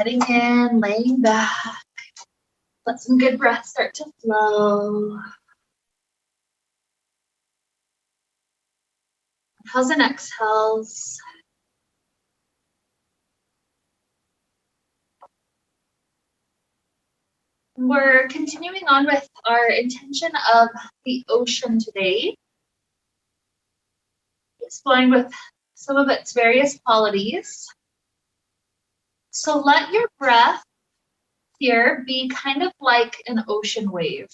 heading in, laying back. Let some good breath start to flow. How's an exhales? We're continuing on with our intention of the ocean today, exploring with some of its various qualities. So let your breath here be kind of like an ocean wave.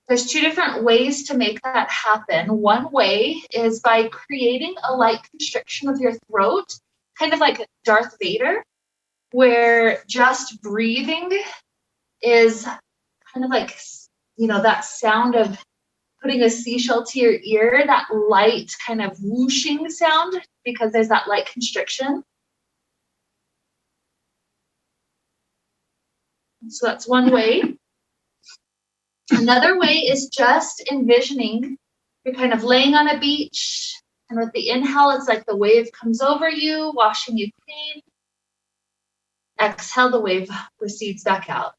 There's two different ways to make that happen. One way is by creating a light constriction of your throat, kind of like Darth Vader, where just breathing is kind of like, you know, that sound of putting a seashell to your ear, that light kind of whooshing sound, because there's that light constriction. So that's one way. Another way is just envisioning you're kind of laying on a beach, and with the inhale, it's like the wave comes over you, washing you clean. Exhale, the wave recedes back out.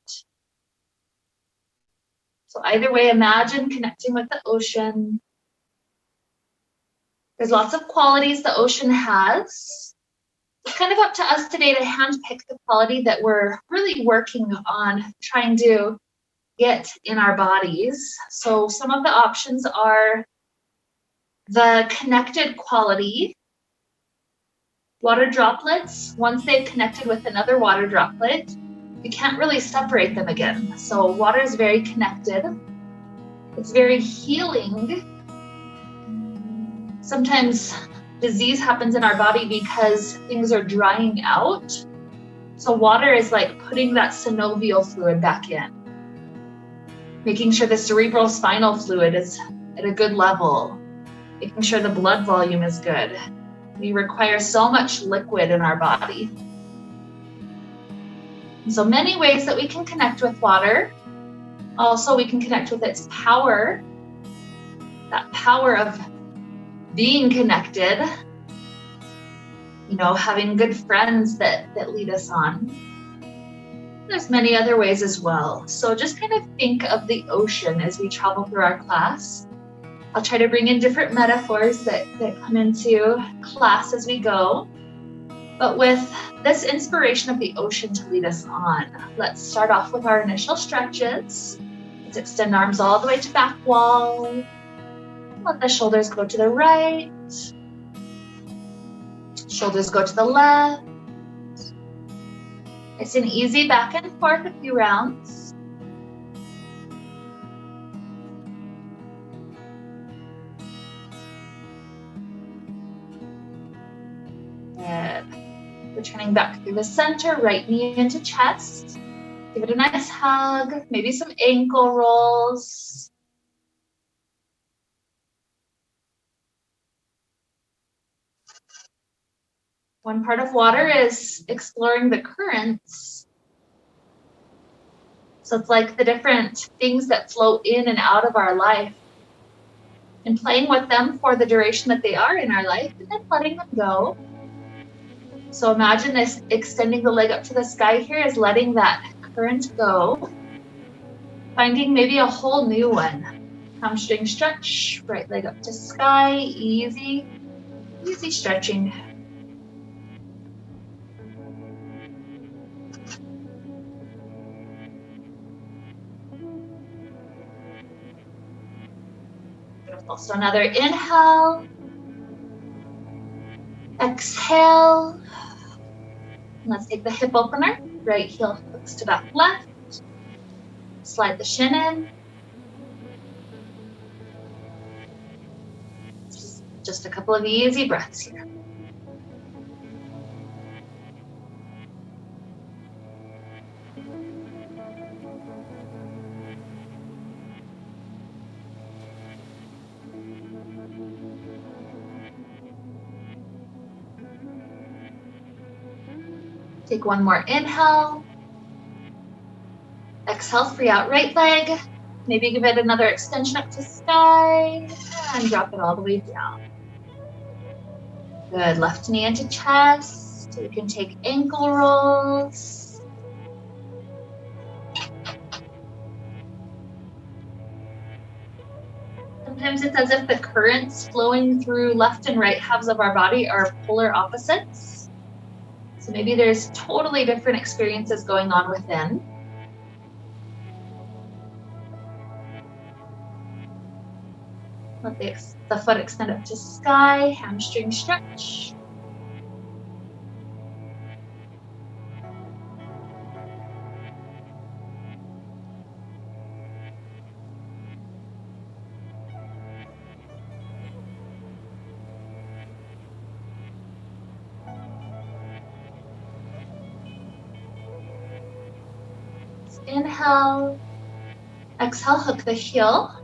So either way, imagine connecting with the ocean. There's lots of qualities the ocean has. It's kind of up to us today to handpick the quality that we're really working on trying to get in our bodies. So some of the options are the connected quality. Water droplets, once they've connected with another water droplet, you can't really separate them again. So water is very connected. It's very healing. Sometimes disease happens in our body because things are drying out. So water is like putting that synovial fluid back in, making sure the cerebral spinal fluid is at a good level, making sure the blood volume is good. We require so much liquid in our body. So many ways that we can connect with water. Also, we can connect with its power, that power of being connected, you know, having good friends that lead us on. There's many other ways as well. So just kind of think of the ocean as we travel through our class. I'll try to bring in different metaphors that come into class as we go. But with this inspiration of the ocean to lead us on, let's start off with our initial stretches. Let's extend arms all the way to back wall. Let the shoulders go to the right. Shoulders go to the left. It's an easy back and forth a few rounds. Good. Returning back through the center, right knee into chest. Give it a nice hug, maybe some ankle rolls. One part of water is exploring the currents. So it's like the different things that flow in and out of our life, and playing with them for the duration that they are in our life, and then letting them go. So imagine this, extending the leg up to the sky here is letting that current go. Finding maybe a whole new one. Hamstring stretch, right leg up to sky, easy stretching. Beautiful. So another inhale. Exhale. Let's take the hip opener. Right heel hooks to back left. Slide the shin in. Just a couple of easy breaths here. Take one more inhale. Exhale, free out right leg. Maybe give it another extension up to sky and drop it all the way down. Good, left knee into chest. So we can take ankle rolls. Sometimes it's as if the currents flowing through left and right halves of our body are polar opposites. So maybe there's totally different experiences going on within. Let the foot extend up to sky, hamstring stretch. Inhale, exhale, hook the heel.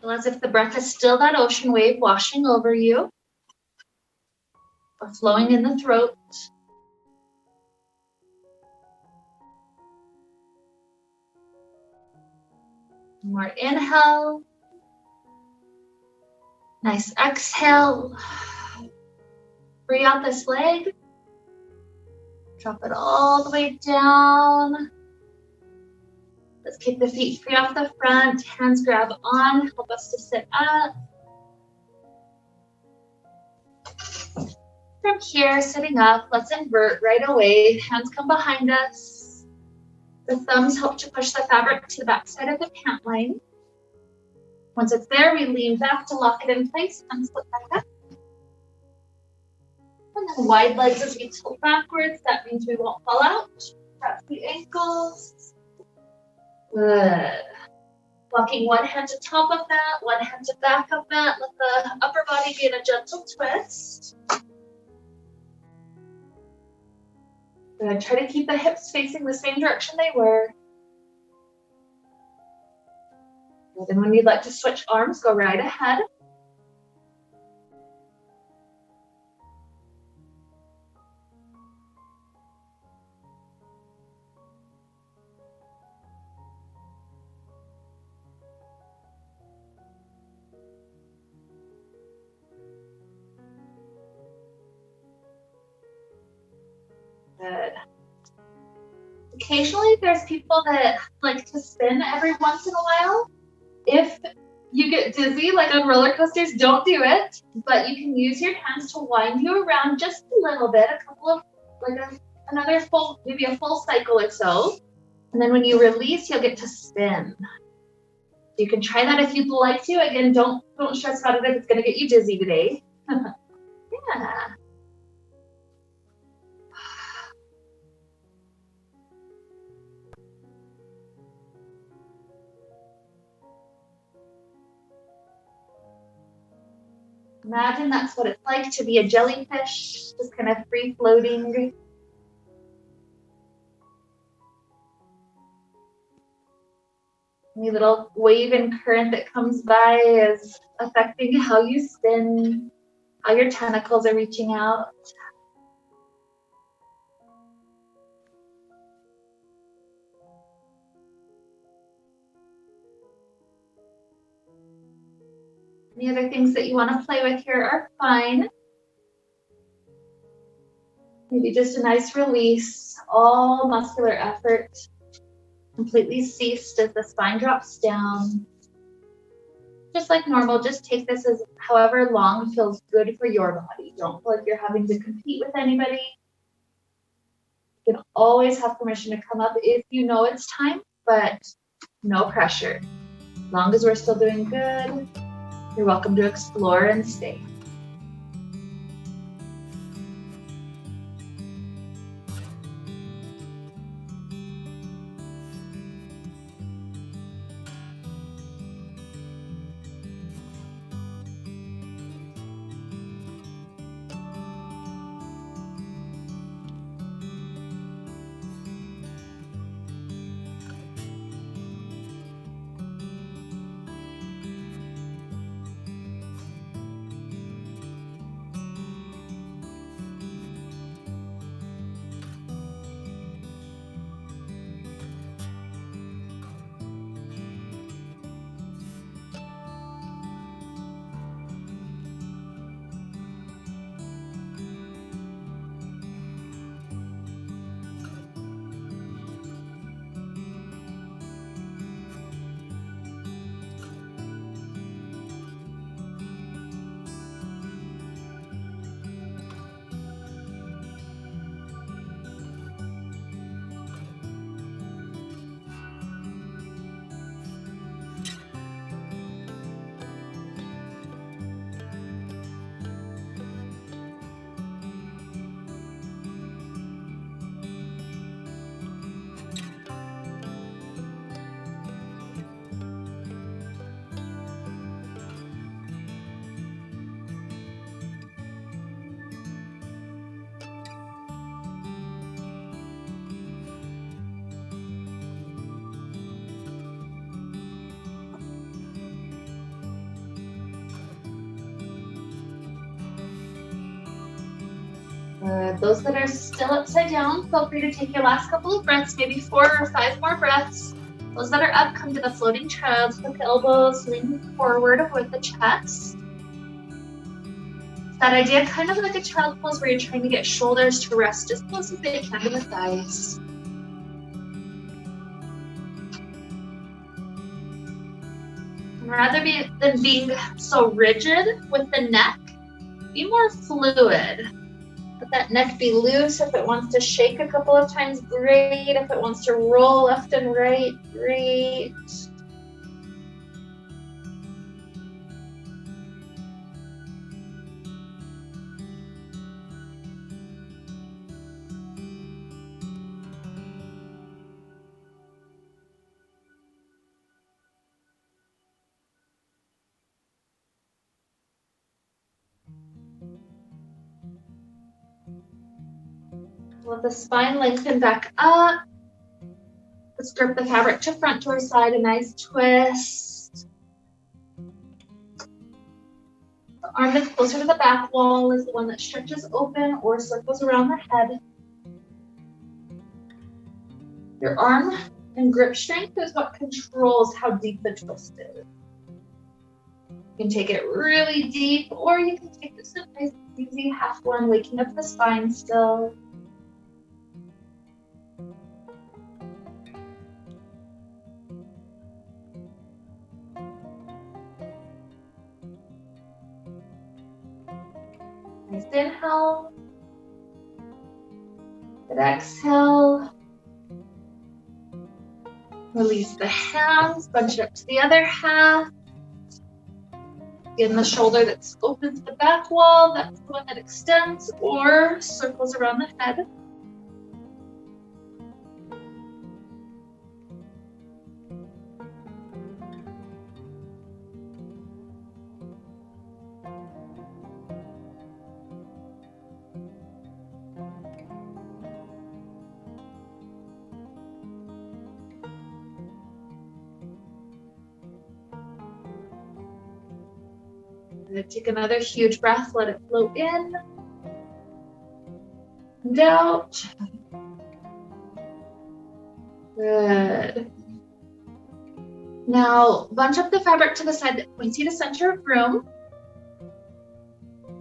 Feel as if the breath is still that ocean wave washing over you or flowing in the throat. More inhale. Nice exhale. Free out this leg. Drop it all the way down. Let's kick the feet free off the front. Hands grab on. Help us to sit up. From here, sitting up, let's invert right away. Hands come behind us. The thumbs help to push the fabric to the back side of the pant line. Once it's there, we lean back to lock it in place and slip back up. And then wide legs as we tilt backwards. That means we won't fall out. Wrap the ankles. Good. Walking one hand to top of mat, one hand to back of mat. Let the upper body be in a gentle twist. Good. Try to keep the hips facing the same direction they were. Good. And when you'd like to switch arms, go right ahead. Good. Occasionally there's people that like to spin every once in a while. If you get dizzy, like on roller coasters, don't do it. But you can use your hands to wind you around just a little bit, a couple of, another full, maybe a full cycle or so. And then when you release, you'll get to spin. You can try that if you'd like to. Again, don't stress about it if it's gonna get you dizzy today. Yeah. Imagine that's what it's like to be a jellyfish, just kind of free floating. Any little wave and current that comes by is affecting how you spin, how your tentacles are reaching out. Any other things that you want to play with here are fine. Maybe just a nice release. All muscular effort completely ceased as the spine drops down. Just like normal, just take this as however long feels good for your body. Don't feel like you're having to compete with anybody. You can always have permission to come up if you know it's time, but no pressure. As long as we're still doing good, you're welcome to explore and stay. Good. Those that are still upside down, feel free to take your last couple of breaths, maybe 4 or 5 more breaths. Those that are up, come to the floating child's, hook elbows, lean forward, avoid the chest. That idea, kind of like a child pose where you're trying to get shoulders to rest as close as they can to the thighs. Rather than being so rigid with the neck, be more fluid. Let that neck be loose. If it wants to shake a couple of times, great. If it wants to roll left and right, great. Let the spine lengthen back up. Let's grip the fabric to front to our side, a nice twist. The arm that's closer to the back wall is the one that stretches open or circles around the head. Your arm and grip strength is what controls how deep the twist is. You can take it really deep, or you can take this a nice, easy half one, waking up the spine still. Nice inhale. Good exhale. Release the hands, bunch it up to the other half. Again, the shoulder that's open to the back wall, that's the one that extends or circles around the head. Take another huge breath, let it flow in and out. Good. Now, bunch up the fabric to the side that points you to center of room.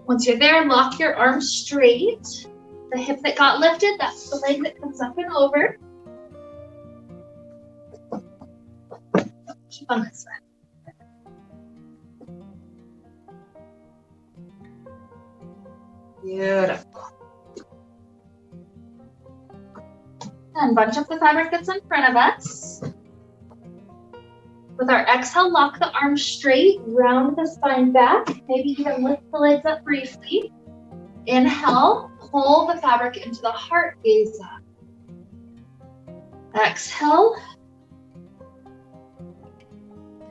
Once you're there, lock your arms straight. The hip that got lifted, that's the leg that comes up and over. Keep on this side. Beautiful. And bunch up the fabric that's in front of us. With our exhale, lock the arms straight, round the spine back, maybe even lift the legs up briefly. Inhale, pull the fabric into the heart, gaze up. Exhale.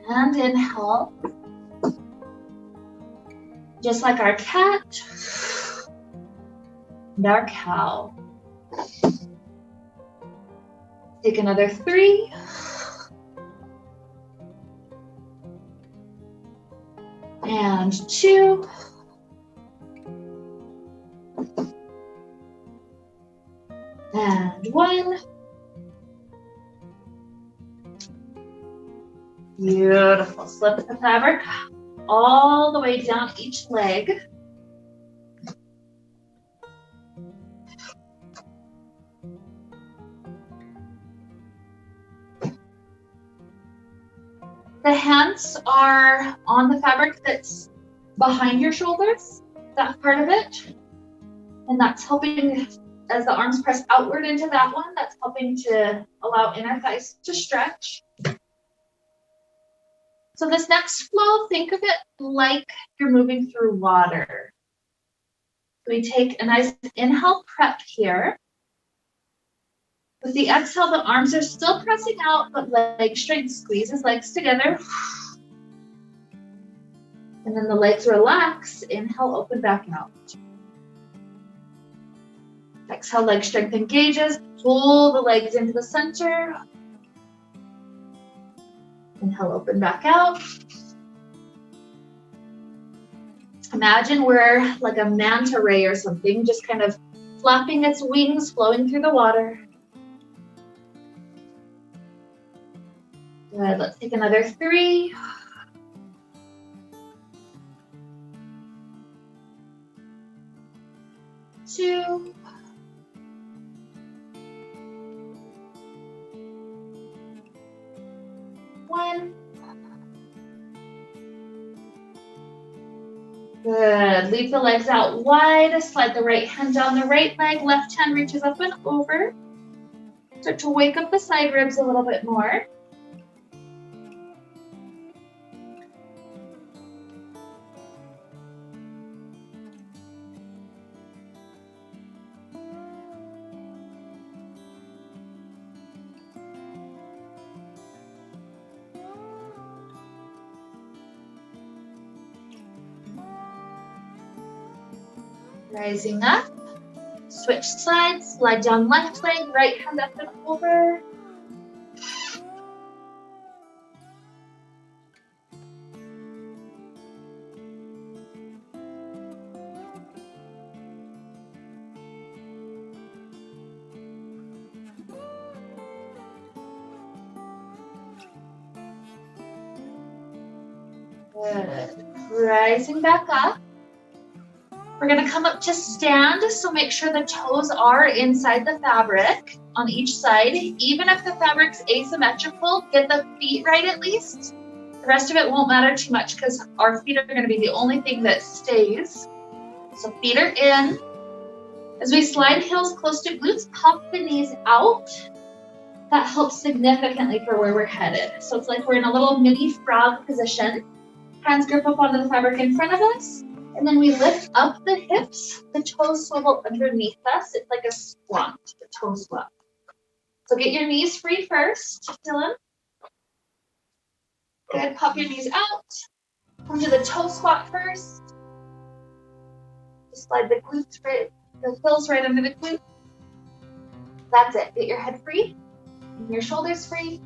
And inhale. Just like our cat. And our cow. Take another 3. And 2. And 1. Beautiful. Slip the fabric all the way down each leg. The hands are on the fabric that's behind your shoulders, that part of it. And that's helping, as the arms press outward into that one, that's helping to allow inner thighs to stretch. So this next flow, think of it like you're moving through water. We take a nice inhale prep here. With the exhale, the arms are still pressing out, but leg strength, squeezes legs together. And then the legs relax. Inhale, open back out. Exhale, leg strength engages. Pull the legs into the center. Inhale, open back out. Imagine we're like a manta ray or something, just kind of flapping its wings, flowing through the water. Good, let's take another 3. 2. 1. Good. Leave the legs out wide. Slide the right hand down the right leg. Left hand reaches up and over. Start to wake up the side ribs a little bit more. Rising up, switch sides, slide down left leg, right hand up and over. Good. Rising back up. We're gonna come up to stand, so make sure the toes are inside the fabric on each side. Even if the fabric's asymmetrical, get the feet right at least. The rest of it won't matter too much because our feet are gonna be the only thing that stays. So feet are in. As we slide heels close to glutes, pop the knees out. That helps significantly for where we're headed. So it's like we're in a little mini frog position. Hands grip up onto the fabric in front of us. And then we lift up the hips, the toes swivel underneath us. It's like a squat, a toe squat. So get your knees free first, Dylan. Good, pop your knees out. Come to the toe squat first. Just slide the glutes right, the heels right under the glute. That's it, get your head free, and your shoulders free.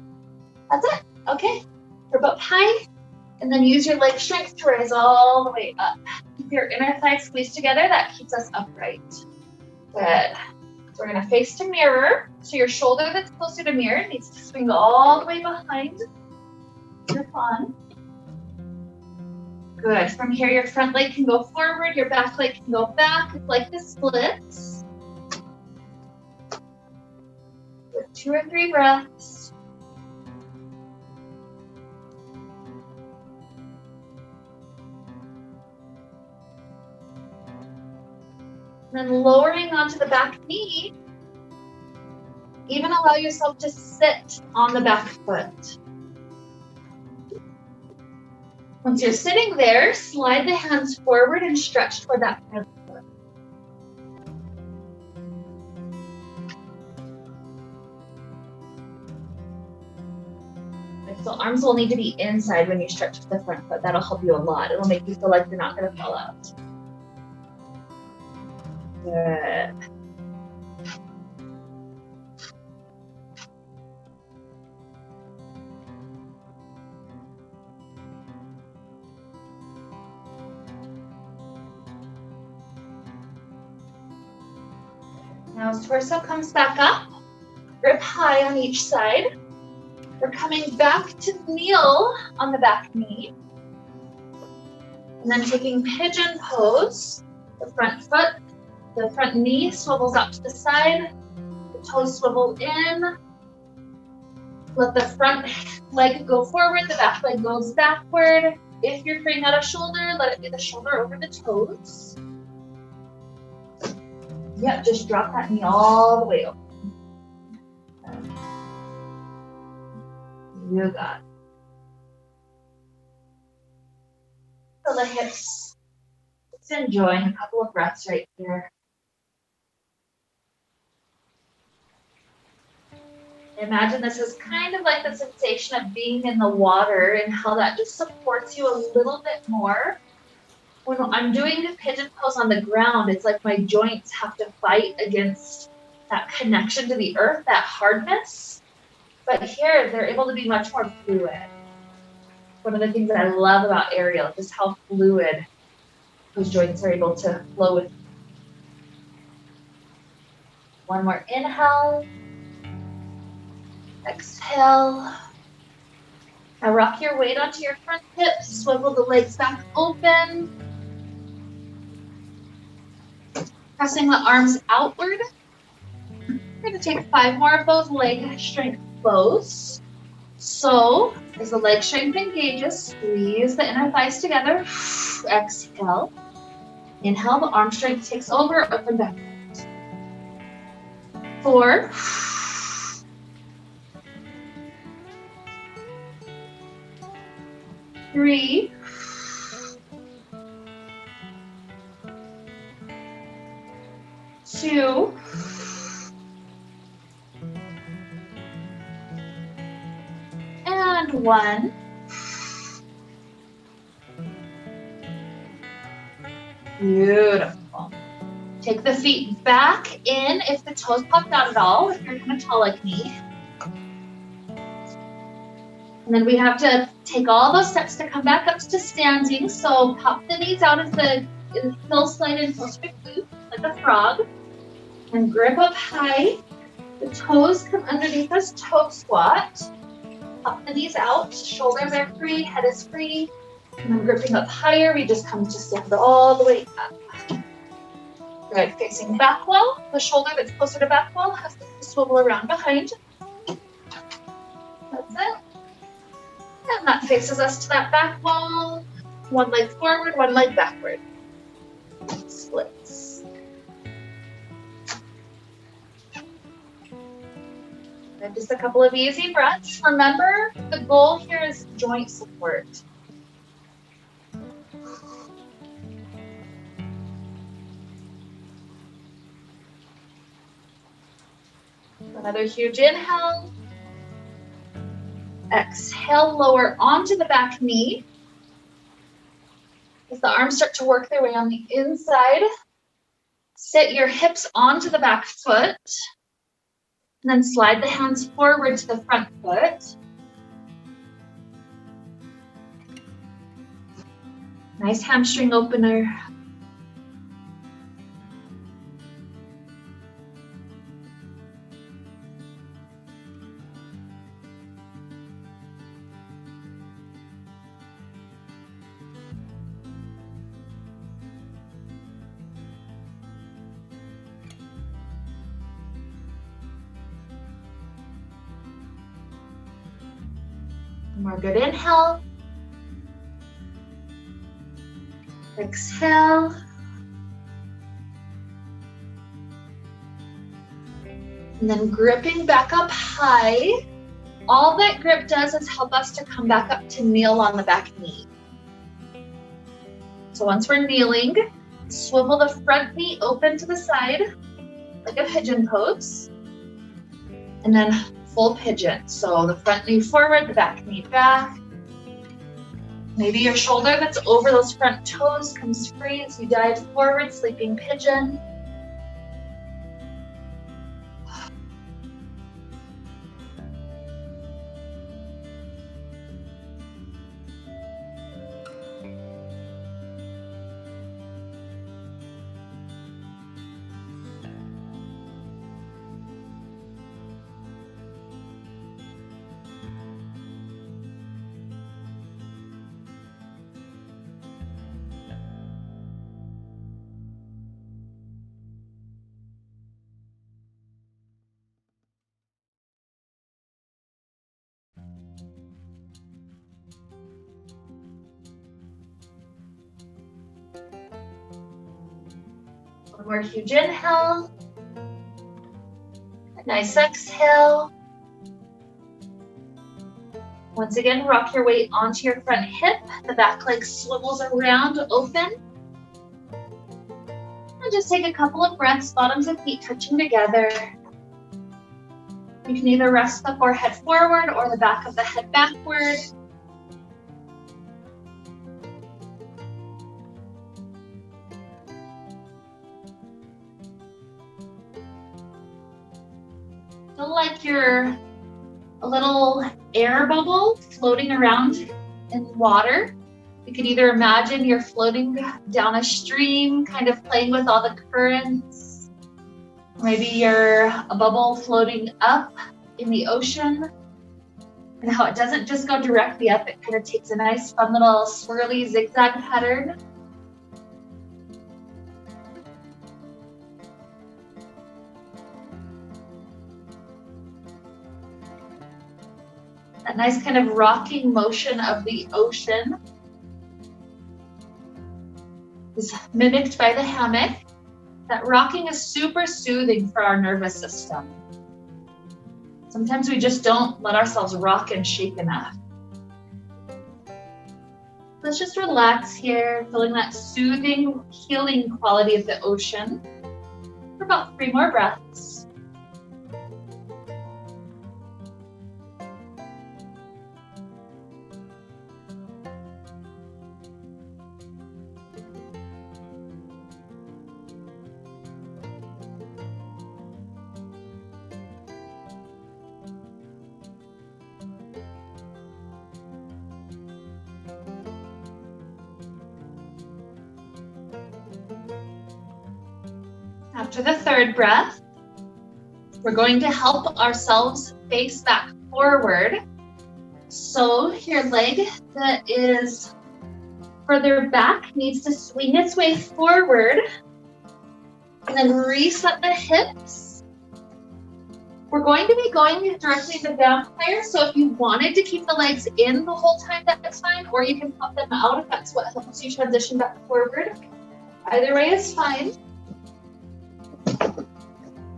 That's it, okay. Grip up high, and then use your leg strength to rise all the way up. Keep your inner thighs squeezed together, that keeps us upright. Good. So we're gonna face to mirror. So your shoulder that's closer to mirror needs to swing all the way behind your palm. Good. From here, your front leg can go forward, your back leg can go back. It's like the splits. With 2 or 3 breaths. And then lowering onto the back knee, even allow yourself to sit on the back foot. Once you're sitting there, slide the hands forward and stretch toward that front foot. So arms will need to be inside when you stretch to the front foot. That'll help you a lot. It'll make you feel like you're not going to fall out. Good. Now as torso comes back up, grip high on each side. We're coming back to kneel on the back knee. And then taking pigeon pose, the front foot, the front knee swivels out to the side, the toes swivel in. Let the front leg go forward, the back leg goes backward. If you're freeing out a shoulder, let it be the shoulder over the toes. Yep, just drop that knee all the way over. You got it. Feel the hips. Just enjoying a couple of breaths right here. Imagine this is kind of like the sensation of being in the water and how that just supports you a little bit more. When I'm doing the pigeon pose on the ground, it's like my joints have to fight against that connection to the earth, that hardness. But here, they're able to be much more fluid. One of the things that I love about aerial, just how fluid those joints are able to flow with. One more inhale. Exhale. Now rock your weight onto your front hips. Swivel the legs back open. Pressing the arms outward. We're going to take 5 more of those leg strength flows. So, as the leg strength engages, squeeze the inner thighs together. Exhale. Inhale, the arm strength takes over, open back out. 4. 3. 2. And 1. Beautiful. Take the feet back in if the toes popped out at all, if you're kind of tall like me. And then we have to take all those steps to come back up to standing. So pop the knees out as the heels slide in closer to glute, like a frog. And grip up high. The toes come underneath us, toe squat. Pop the knees out, shoulders are free, head is free. And then gripping up higher, we just come to stand all the way up. Good, facing back wall. The shoulder that's closer to back wall has to swivel around behind. That's it. And that faces us to that back wall. One leg forward, one leg backward. Splits. And just a couple of easy breaths. Remember, the goal here is joint support. Another huge inhale. Exhale, lower onto the back knee. As the arms start to work their way on the inside, sit your hips onto the back foot. And then slide the hands forward to the front foot. Nice hamstring opener. More good inhale. Exhale. And then gripping back up high. All that grip does is help us to come back up to kneel on the back knee. So once we're kneeling, swivel the front knee open to the side, like a pigeon pose. And then full pigeon. So the front knee forward, the back knee back. Maybe your shoulder that's over those front toes comes free as you dive forward, sleeping pigeon. One more huge inhale. A nice exhale. Once again, rock your weight onto your front hip. The back leg swivels around, open. And just take a couple of breaths, bottoms of feet touching together. You can either rest the forehead forward or the back of the head backward. Feel like you're a little air bubble floating around in water. You can either imagine you're floating down a stream, kind of playing with all the currents. Maybe you're a bubble floating up in the ocean, and how it doesn't just go directly up, it kind of takes a nice fun little swirly zigzag pattern. That nice kind of rocking motion of the ocean is mimicked by the hammock. That rocking is super soothing for our nervous system. Sometimes we just don't let ourselves rock and shake enough. Let's just relax here, feeling that soothing, healing quality of the ocean for about 3 more breaths. After the 3rd breath, we're going to help ourselves face back forward. So your leg that is further back needs to swing its way forward and then reset the hips. We're going to be going directly to vampire, so if you wanted to keep the legs in the whole time, that's fine, or you can pop them out if that's what helps you transition back forward. Either way is fine.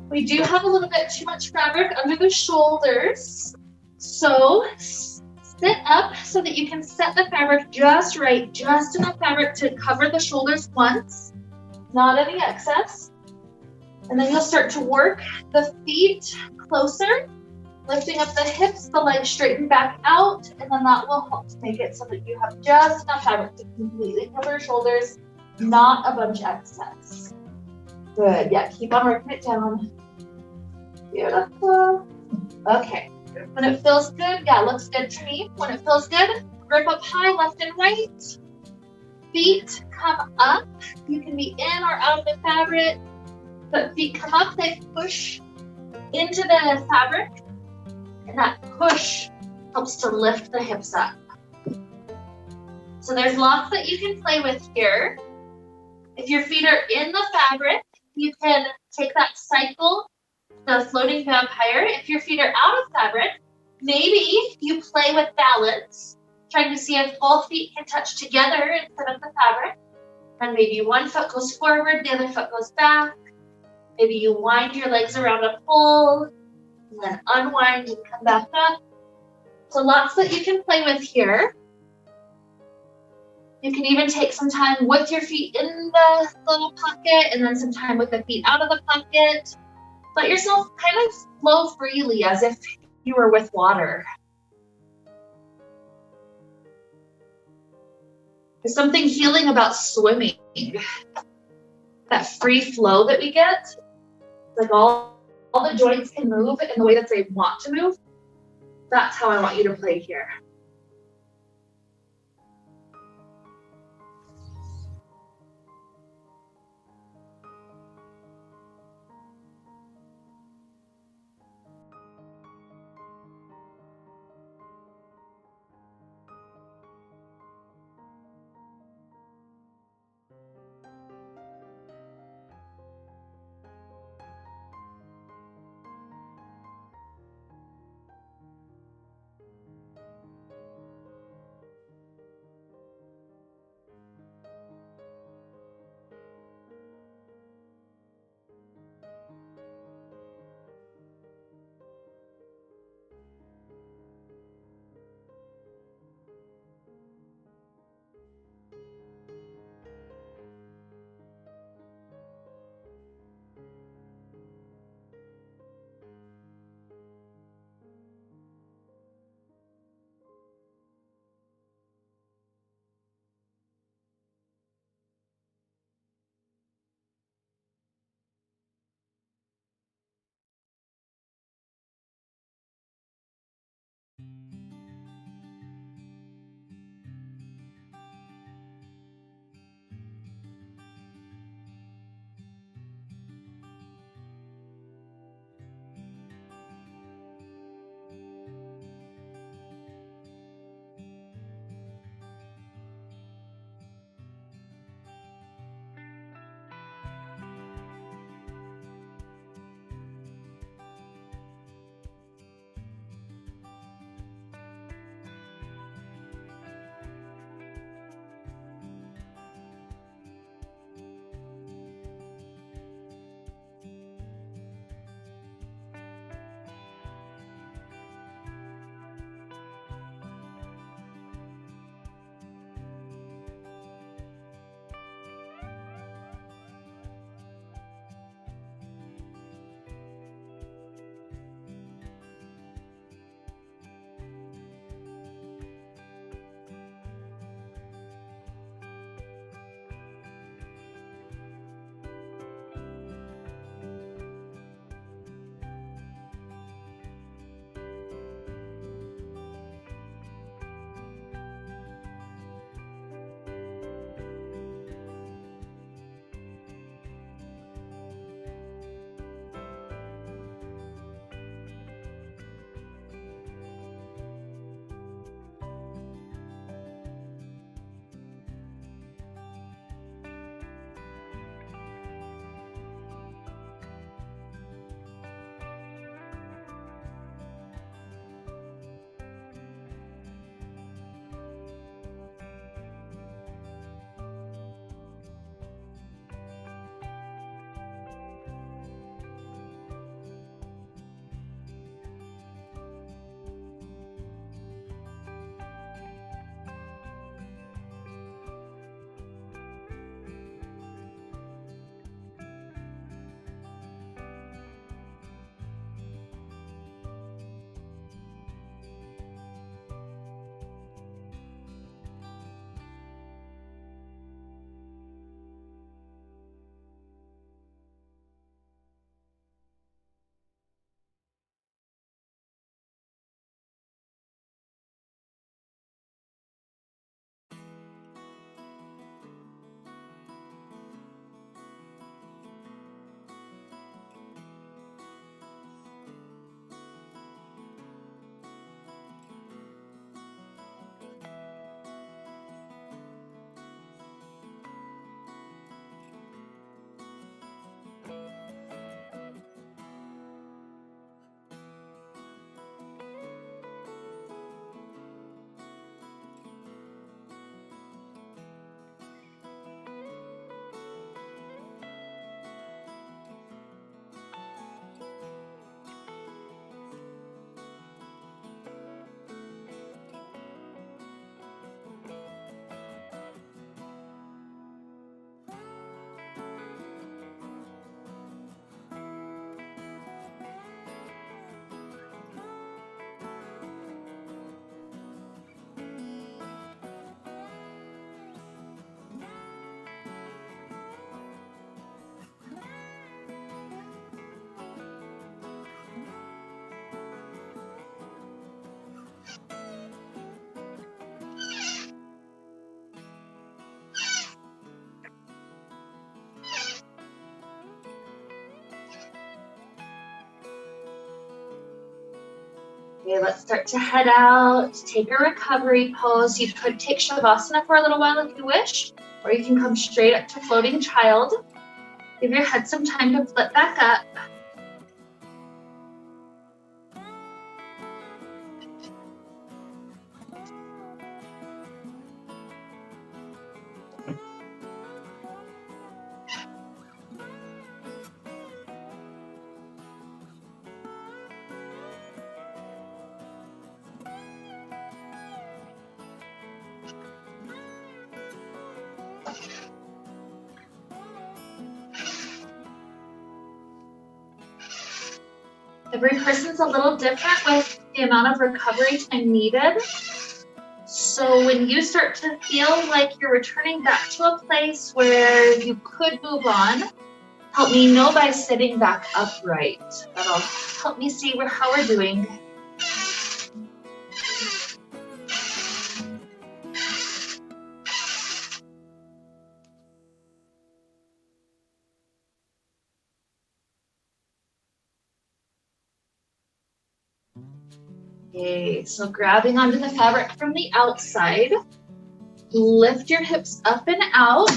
We do have a little bit too much fabric under the shoulders, so sit up so that you can set the fabric just right, just enough fabric to cover the shoulders once, not any excess. And then you'll start to work the feet closer, lifting up the hips, the legs straighten back out, and then that will help to make it so that you have just enough fabric to completely cover your shoulders, not a bunch excess. Good, yeah, keep on working it down. Beautiful. Okay, when it feels good, yeah, looks good to me. When it feels good, grip up high, left and right. Feet come up. You can be in or out of the fabric, but feet come up, they push into the fabric, and that push helps to lift the hips up. So there's lots that you can play with here. If your feet are in the fabric, you can take that cycle, the floating vampire. If your feet are out of fabric, maybe you play with balance, trying to see if both feet can touch together instead of the fabric. And maybe one foot goes forward, the other foot goes back. Maybe you wind your legs around a pole, and then unwind and come back up. So lots that you can play with here. You can even take some time with your feet in the little pocket and then some time with the feet out of the pocket. Let yourself kind of flow freely as if you were with water. There's something healing about swimming. That free flow that we get, like all the joints can move in the way that they want to move. That's how I want you to play here. Okay, let's start to head out. Take a recovery pose. You could take Shavasana for a little while if you wish, or you can come straight up to floating child. Give your head some time to flip back up. Every person's a little different with the amount of recovery time needed. So when you start to feel like you're returning back to a place where you could move on, help me know by sitting back upright. That'll help me see how we're doing. Okay, so grabbing onto the fabric from the outside, lift your hips up and out.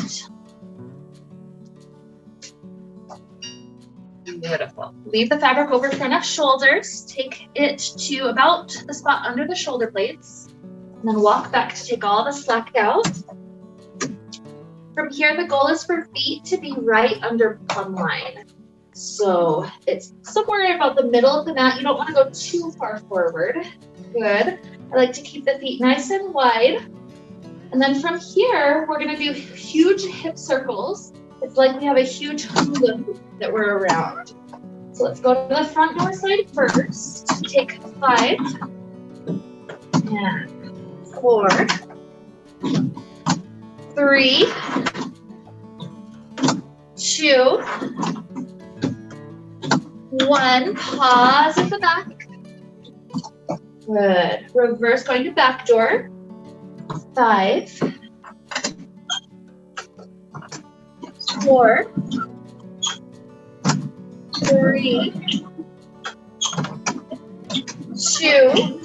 Beautiful. Leave the fabric over front of shoulders. Take it to about the spot under the shoulder blades. And then walk back to take all the slack out. From here, the goal is for feet to be right under plumb line. So it's somewhere about the middle of the mat. You don't want to go too far forward. Good. I like to keep the feet nice and wide. And then from here, we're going to do huge hip circles. It's like we have a huge hula hoop that we're around. So let's go to the front door side first. Take 5 and 4, 3, 2, 1. Pause at the back. Good. Reverse going to back door. 5, 4, 3, 2,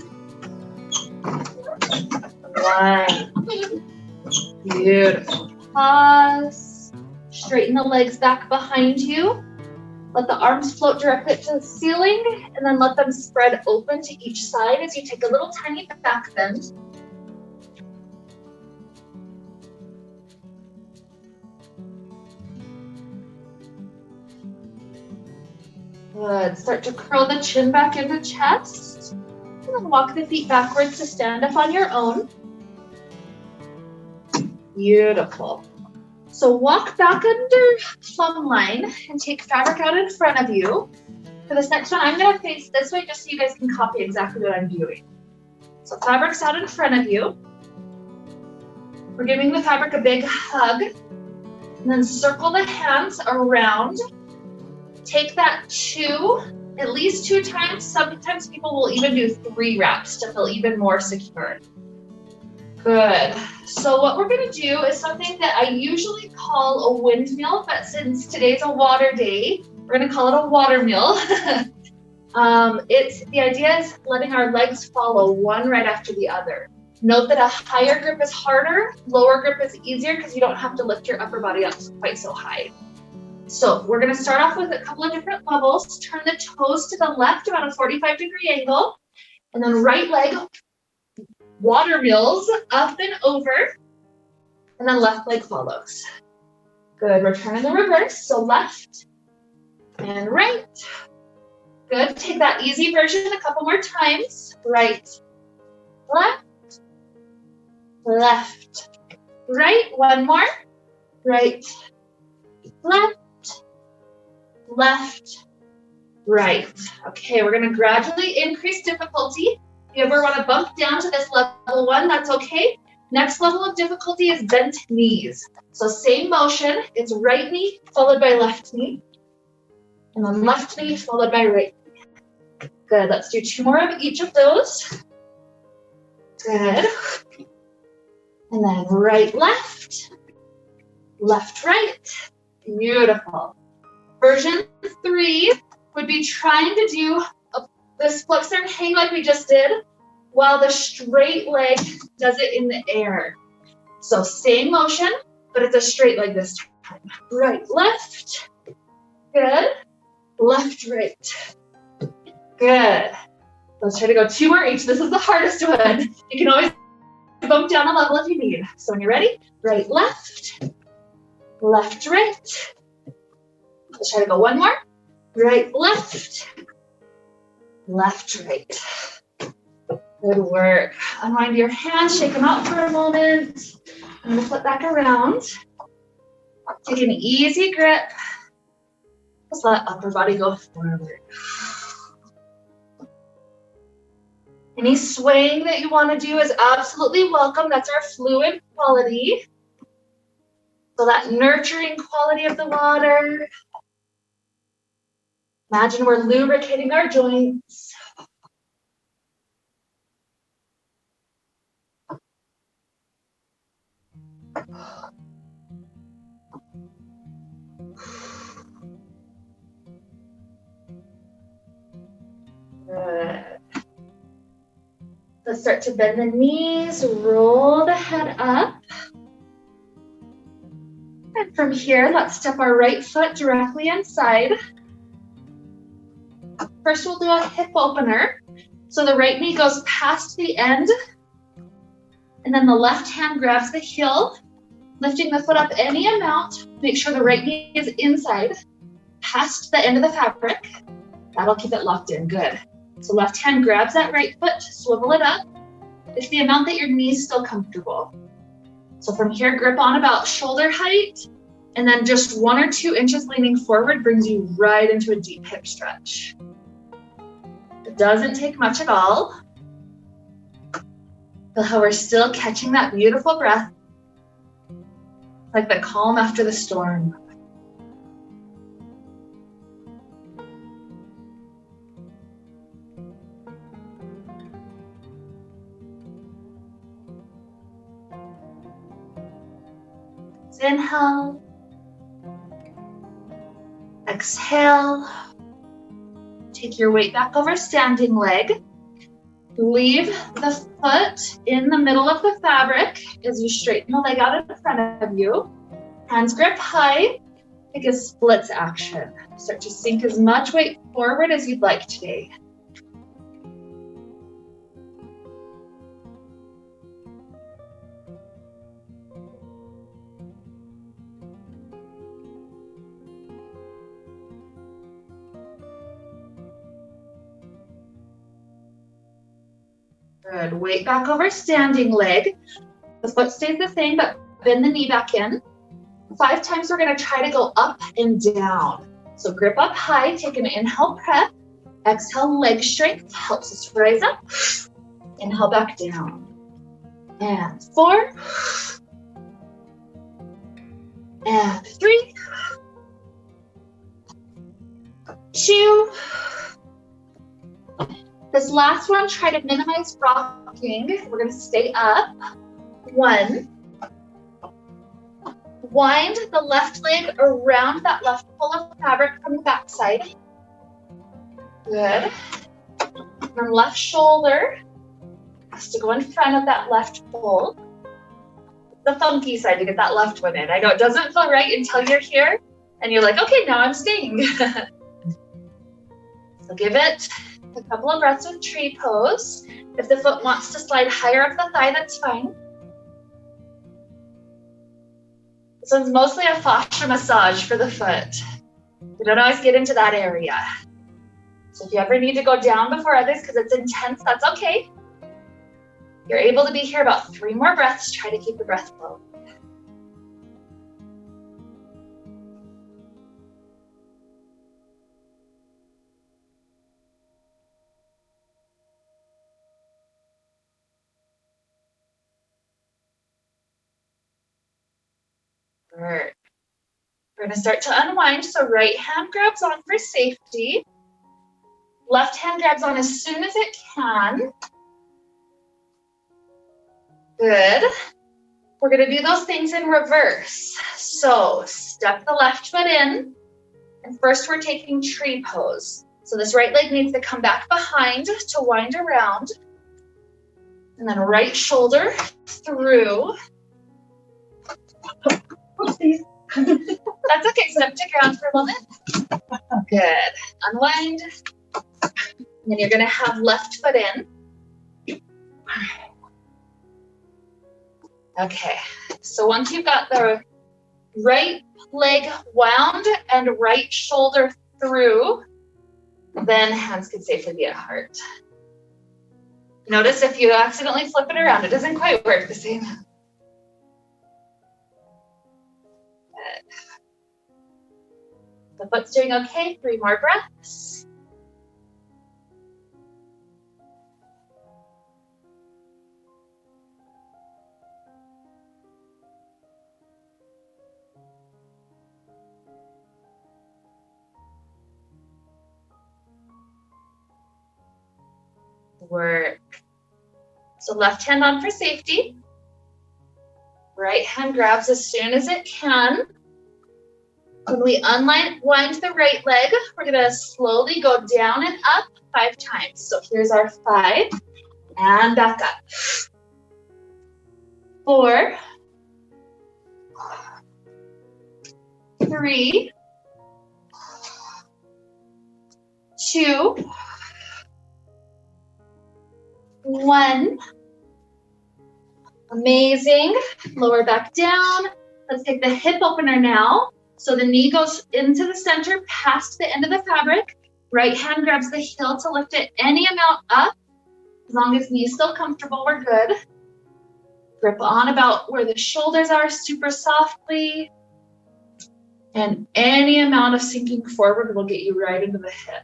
1. Beautiful. Pause. Straighten the legs back behind you. Let the arms float directly to the ceiling, and then let them spread open to each side as you take a little tiny back bend. Good. Start to curl the chin back into chest, and then walk the feet backwards to stand up on your own. Beautiful. So walk back under plumb line and take fabric out in front of you. For this next one, I'm going to face this way just so you guys can copy exactly what I'm doing. So fabric's out in front of you. We're giving the fabric a big hug. And then circle the hands around. Take that at least 2 times. Sometimes people will even do 3 wraps to feel even more secure. Good. So what we're going to do is something that I usually call a windmill, but since today's a water day, we're going to call it a watermill. The idea is letting our legs follow one right after the other. Note that a higher grip is harder, lower grip is easier because you don't have to lift your upper body up quite so high. So we're going to start off with a couple of different levels. Turn the toes to the left about a 45-degree angle, and then right leg watermills up and over, and then left leg follows. Good. Return in the reverse. So left and right. Good. Take that easy version a couple more times. Right, left, left, right. One more. Right, left, left, right. Okay, we're going to gradually increase difficulty. If you ever want to bump down to this level 1, that's okay. Next level of difficulty is bent knees. So same motion, it's right knee followed by left knee, and then left knee followed by right knee. Good, let's do 2 more of each of those. Good. And then right, left, left, right. Beautiful. Version 3 would be trying to do the flexor and hang like we just did, while the straight leg does it in the air. So same motion, but it's a straight leg this time. Right, left. Good. Left, right. Good. Let's try to go 2 more each. This is the hardest one. You can always bump down a level if you need. So when you're ready, right, left. Left, right. Let's try to go 1 more. Right, left. Left, right. Good work. Unwind your hands, shake them out for a moment. I'm gonna flip back around. Take an easy grip. Just let upper body go forward. Any swaying that you want to do is absolutely welcome. That's our fluid quality. So that nurturing quality of the water. Imagine we're lubricating our joints. Good. Let's start to bend the knees, roll the head up. And from here, let's step our right foot directly inside. First, we'll do a hip opener. So the right knee goes past the end, and then the left hand grabs the heel, lifting the foot up any amount. Make sure the right knee is inside, past the end of the fabric. That'll keep it locked in. Good. So left hand grabs that right foot, swivel it up. It's the amount that your knee's still comfortable. So from here, grip on about shoulder height, and then just 1 or 2 inches leaning forward brings you right into a deep hip stretch. It doesn't take much at all. Feel how we're still catching that beautiful breath, like the calm after the storm. Inhale, exhale, take your weight back over standing leg, leave the foot in the middle of the fabric as you straighten the leg out in front of you, hands grip high, take a splits action, start to sink as much weight forward as you'd like today. Good, weight back over standing leg. The foot stays the same, but bend the knee back in. 5 times we're gonna try to go up and down. So grip up high, take an inhale, prep. Exhale, leg strength, helps us rise up. Inhale, back down. And 4. And 3. 2. This last one, try to minimize rocking. We're gonna stay up. 1. Wind the left leg around that left pull of fabric from the backside. Good. Then left shoulder has to go in front of that left pull. The funky side to get that left one in. I know it doesn't feel right until you're here and you're like, okay, now I'm staying. So give it a couple of breaths with tree pose. If the foot wants to slide higher up the thigh, that's fine. This one's mostly a fascia massage for the foot. We don't always get into that area. So if you ever need to go down before others because it's intense, that's okay. You're able to be here about 3 more breaths. Try to keep the breath low. Good. We're going to start to unwind. So right hand grabs on for safety. Left hand grabs on as soon as it can. Good. We're going to do those things in reverse. So step the left foot in. And first we're taking tree pose. So this right leg needs to come back behind to wind around. And then right shoulder through. Oopsies. That's okay, stick around for a moment. Good. Unwind. And then you're gonna have left foot in. Okay, so once you've got the right leg wound and right shoulder through, then hands can safely be at heart. Notice if you accidentally flip it around, it doesn't quite work the same. Good. The foot's doing okay, 3 more breaths. Work. So left hand on for safety. Right hand grabs as soon as it can. When we unwind the right leg, we're gonna slowly go down and up 5 times. So here's our 5, and back up. 4, 3, 2, 1. Amazing. Lower back down. Let's take the hip opener now. So the knee goes into the center past the end of the fabric. Right hand grabs the heel to lift it any amount up. As long as knee's still comfortable, we're good. Grip on about where the shoulders are super softly. And any amount of sinking forward will get you right into the hip.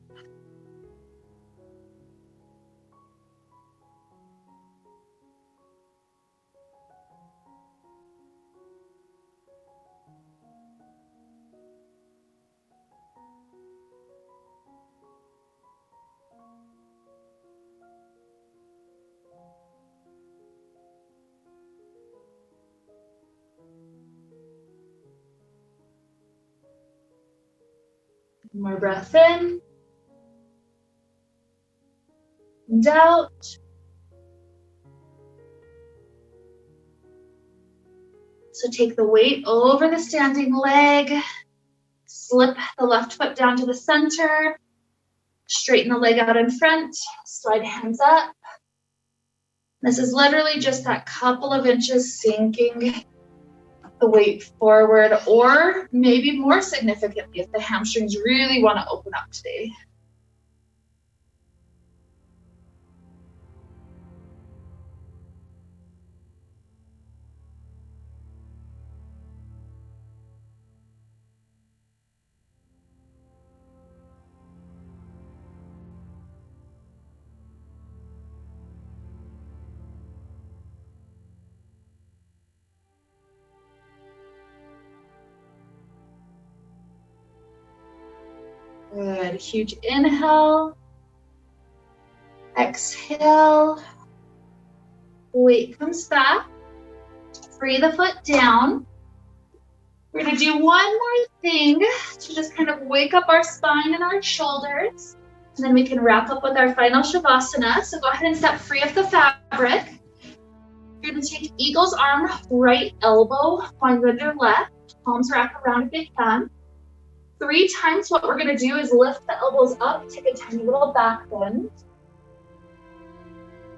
More breath in and out. So take the weight over the standing leg, slip the left foot down to the center, straighten the leg out in front, slide hands up. This is literally just that couple of inches sinking the weight forward, or maybe more significantly if the hamstrings really want to open up today. Good, huge inhale, exhale, weight comes back, free the foot down. We're gonna do one more thing to just kind of wake up our spine and our shoulders, and then we can wrap up with our final Shavasana. So go ahead and step free of the fabric. You're gonna take eagle's arm, right elbow, wind under left, palms wrap around if they can. 3 times what we're gonna do is lift the elbows up, take a tiny little back bend.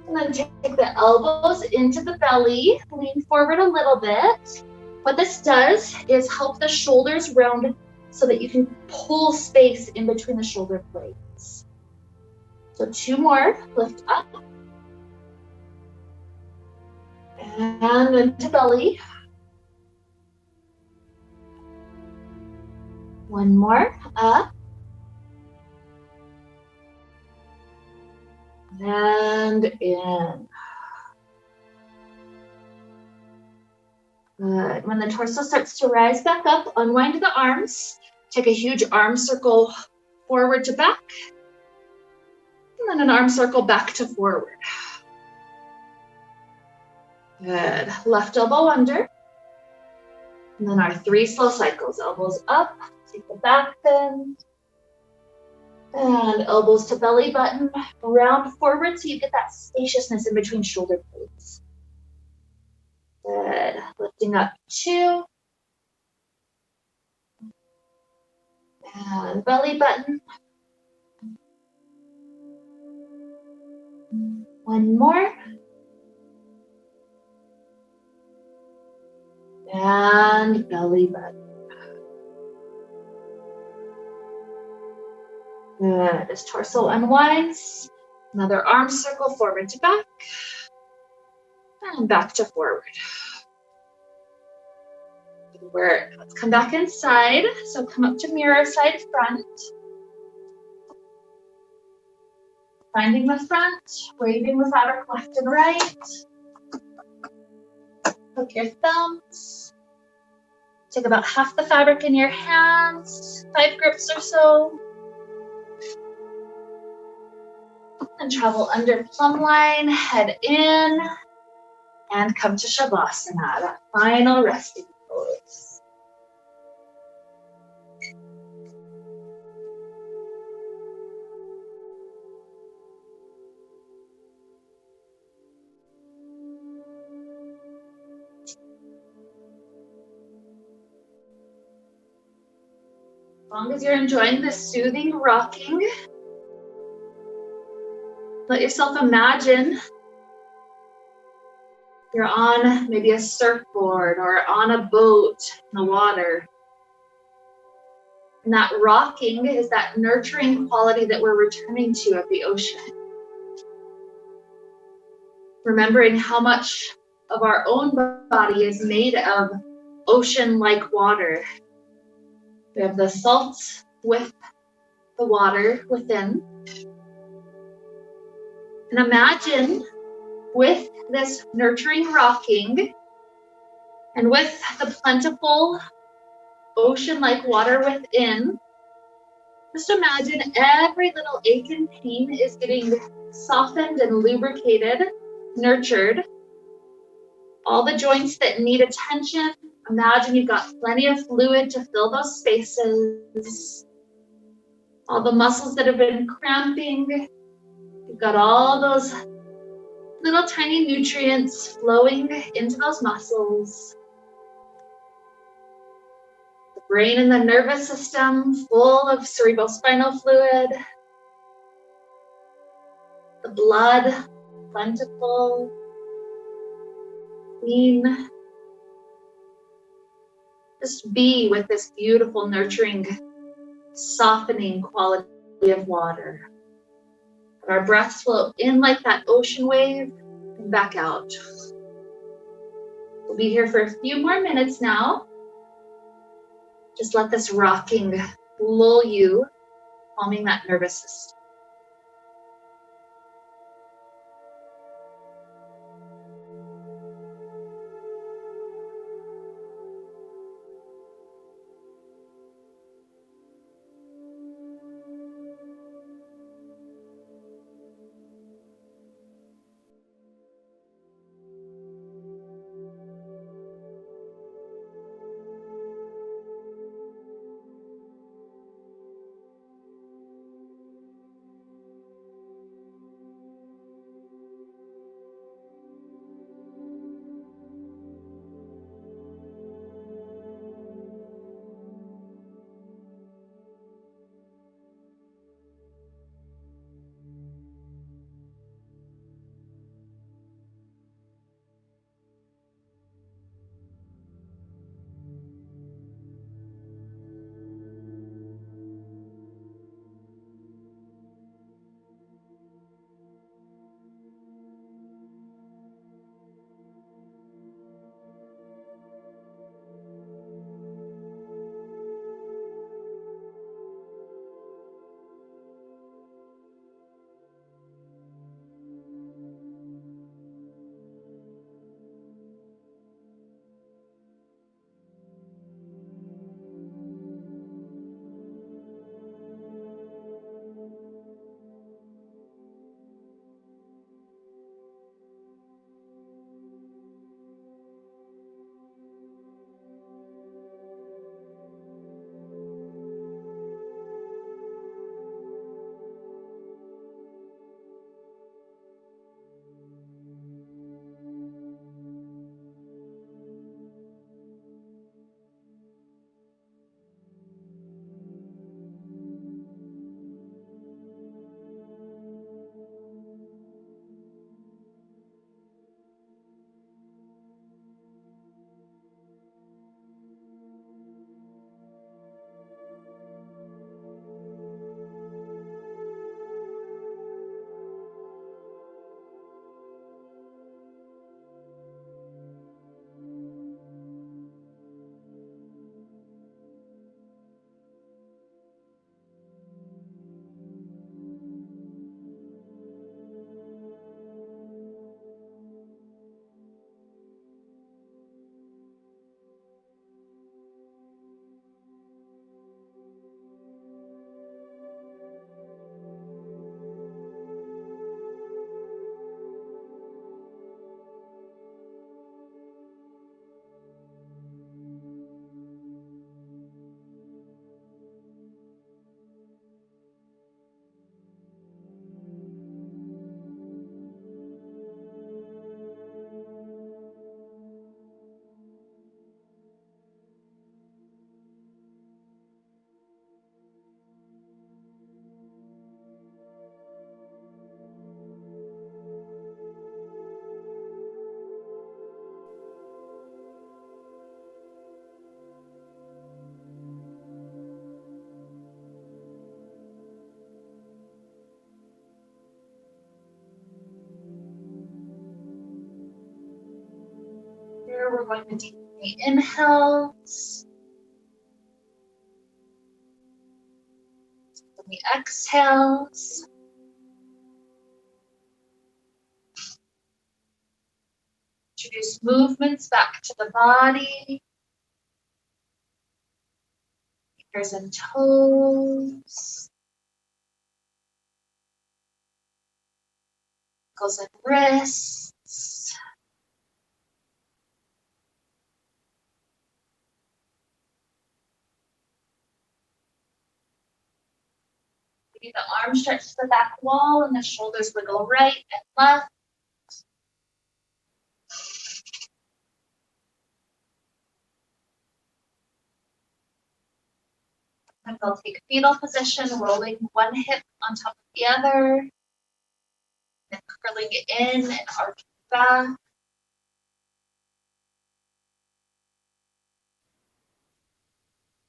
And then take the elbows into the belly, lean forward a little bit. What this does is help the shoulders round so that you can pull space in between the shoulder blades. So 2 more, lift up. And into belly. 1 more, up. And in. Good. When the torso starts to rise back up, unwind the arms. Take a huge arm circle forward to back. And then an arm circle back to forward. Good. Left elbow under. And then our 3 slow cycles. Elbows up. Take the back bend. And elbows to belly button, round forward so you get that spaciousness in between shoulder blades. Good. Lifting up 2. And belly button. 1 more. And belly button. Good. As torso unwinds, another arm circle forward to back. And back to forward. Let's come back inside. So come up to mirror side front. Finding the front, waving the fabric left and right. Hook your thumbs. Take about half the fabric in your hands, 5 grips or so. And travel under plumb line, head in, and come to Shavasana, that final resting pose. As long as you're enjoying this soothing rocking, let yourself imagine you're on maybe a surfboard or on a boat in the water. And that rocking is that nurturing quality that we're returning to of the ocean. Remembering how much of our own body is made of ocean-like water. We have the salts with the water within. And imagine with this nurturing rocking and with the plentiful ocean-like water within, just imagine every little ache and pain is getting softened and lubricated, nurtured. All the joints that need attention, imagine you've got plenty of fluid to fill those spaces. All the muscles that have been cramping, you've got all those little tiny nutrients flowing into those muscles. The brain and the nervous system full of cerebrospinal fluid. The blood plentiful, clean. Just be with this beautiful, nurturing, softening quality of water. Our breaths flow in like that ocean wave and back out. We'll be here for a few more minutes now. Just let this rocking lull you, calming that nervous system. here, we're going to deepen the inhales. And the exhales. Introduce movements back to the body. Fingers and toes. Ankles and wrists. Maybe the arms stretch to the back wall and the shoulders wiggle right and left. And they'll take fetal position, rolling one hip on top of the other, and curling in and arching back.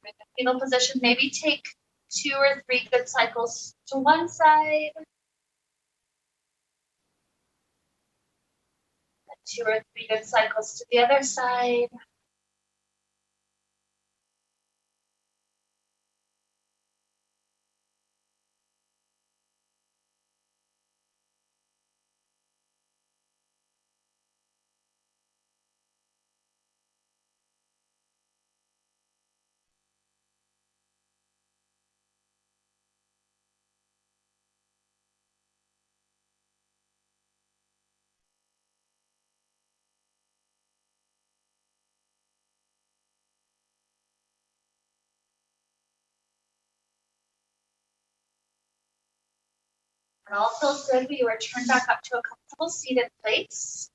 In the fetal position, maybe take 2 or 3 good cycles to one side, and 2 or 3 good cycles to the other side. When all feels good, we return back up to a comfortable seated place.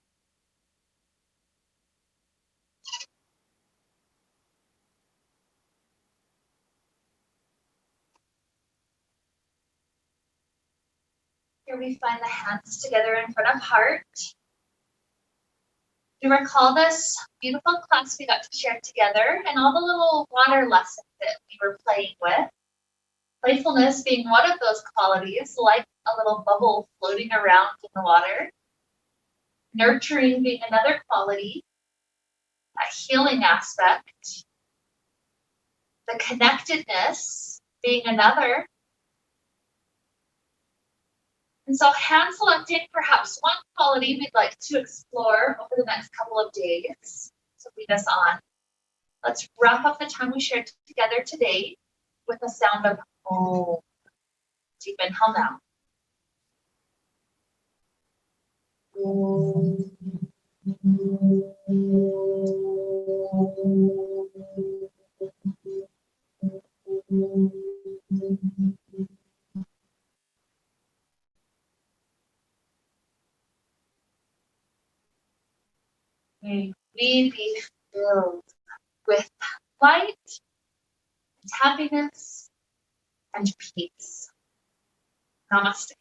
Here we find the hands together in front of heart. You recall this beautiful class we got to share together and all the little water lessons that we were playing with. Playfulness being one of those qualities, like a little bubble floating around in the water. Nurturing being another quality, that healing aspect. The connectedness being another. And so hand selecting perhaps one quality we'd like to explore over the next couple of days. So lead us on. Let's wrap up the time we shared together today with a sound of Om. Deep inhale now. May we be filled with light, and happiness, and peace. Namaste.